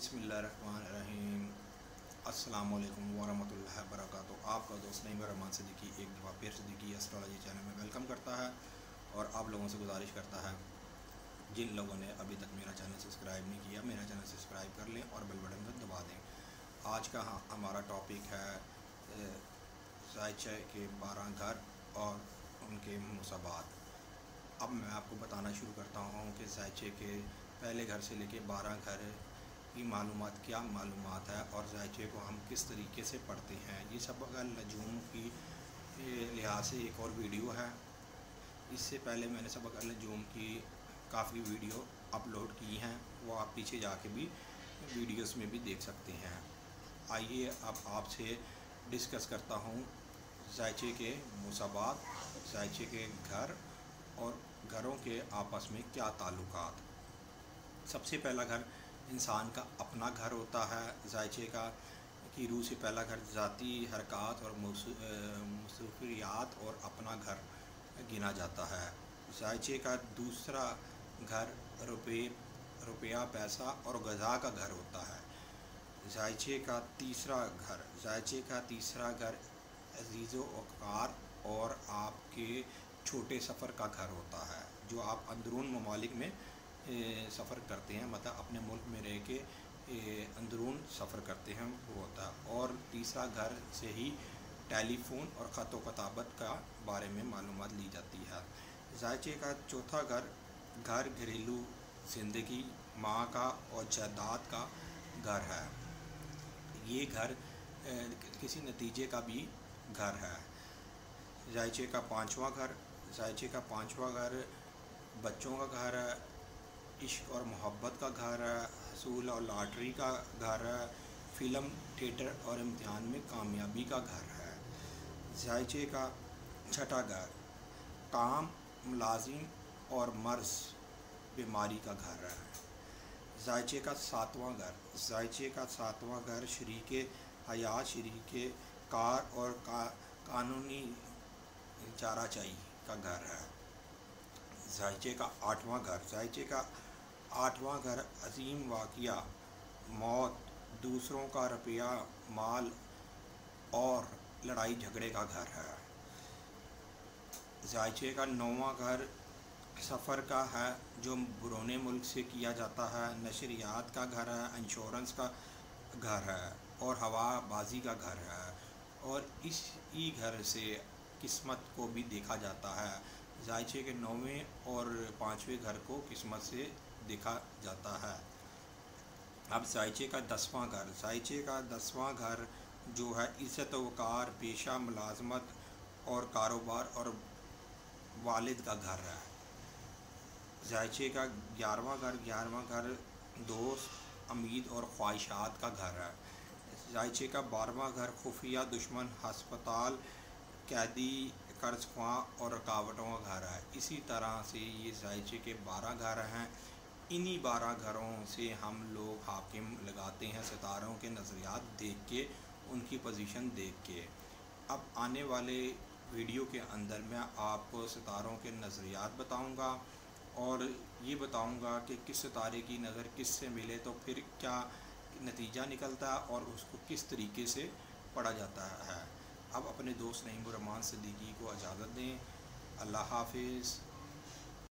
बिस्मिल्लाहिर्रहमानिर्रहीम। अस्सलाम वालेकुम वरहमतुल्लाहि वबरकातुहू। आपका दोस्त नईम रहमान सिद्दीकी एक दफ़ा फिर सिद्दीकी एस्ट्रोलॉजी चैनल में वेलकम करता है और आप लोगों से गुजारिश करता है जिन लोगों ने अभी तक मेरा चैनल सब्सक्राइब नहीं किया मेरा चैनल सब्सक्राइब कर लें और बेल बटन को दबा दें। आज का हमारा टॉपिक है ज़ायचे के 12 घर और उनके मुसाबात। अब मैं आपको बताना शुरू करता हूँ कि ज़ायचे के पहले घर से लेके 12 घर की क्या मालूमात है और ज़ायचे को हम किस तरीके से पढ़ते हैं। ये सब अगर नजूम की लिहाज से एक और वीडियो है। इससे पहले मैंने सबक नजूम की काफ़ी वीडियो अपलोड की हैं, वो आप पीछे जाके भी वीडियोस में भी देख सकते हैं। आइए अब आपसे डिस्कस करता हूँ ज़ायचे के मुसाबात, ज़ायचे के घर और घरों के आपस में क्या ताल्लुकात। सबसे पहला घर इंसान का अपना घर होता है। ज़ायचे का की रूह से पहला घर ज़ाती हरकत और मसरूफियात और अपना घर गिना जाता है। ज़ायचे का दूसरा घर रुपया पैसा और ग़ज़ा का घर होता है। ज़ायचे का तीसरा घर अज़ीज़ो वक़ार और आपके छोटे सफ़र का घर होता है, जो आप अंदरून ममालिक में सफ़र करते हैं, मतलब अपने मुल्क में रह के अंदरून सफ़र करते हैं, वो होता है। और तीसरा घर से ही टेलीफोन और ख़त व किताबत का बारे में मालूमात ली जाती है। ज़ायचे का चौथा घर घरेलू ज़िंदगी, माँ का और जायदाद का घर है। ये घर किसी नतीजे का भी घर है। ज़ायचे का पाँचवा घर बच्चों का घर है, इश्क और मोहब्बत का घर है, हसूल और लॉटरी का घर है, फ़िल्म थिएटर और इम्तिहान में कामयाबी का घर है। ज़ायचे का छठा घर काम, मुलाजिम और मर्ज़ बीमारी का घर है। ज़ायचे का सातवां घर शरीके हयात, शरीके कार और कानूनी चाराचाई का घर है। ज़ायचे का आठवां घर अजीम वाक़िया, मौत, दूसरों का रुपया माल और लड़ाई झगड़े का घर है। ज़ायचे का 9वां घर सफ़र का है, जो बुरोने मुल्क से किया जाता है, नशरियात का घर है, इंश्योरेंस का घर है और हवाबाजी का घर है। और इसी घर से किस्मत को भी देखा जाता है। ज़ायचे के 9वें और 5वें घर को किस्मत से देखा जाता है। अब ज़ायचे का 10वां घर जो है इज़्ज़त वक़ार, पेशा, मुलाज़मत और कारोबार और वालिद का घर है। ज़ायचे का 11वां घर दोस्त, उम्मीद और ख्वाहिशात का घर है। ज़ायचे का 12वां घर खुफिया, दुश्मन, हस्पताल, कैदी, कर्ज ख्वाह और रुकावटों का घर है। इसी तरह से ये ज़ायचे के 12 घर हैं। इन्हीं 12 घरों से हम लोग हाकिम लगाते हैं सितारों के नज़रियात देख के, उनकी पोजीशन देख के। अब आने वाले वीडियो के अंदर मैं आपको सितारों के नज़रियात बताऊंगा और ये बताऊंगा कि किस सितारे की नज़र किस से मिले तो फिर क्या नतीजा निकलता है और उसको किस तरीके से पढ़ा जाता है। अब अपने दोस्त नईम रहमान सिद्दीकी को इजाज़त दें। अल्लाह हाफिज़।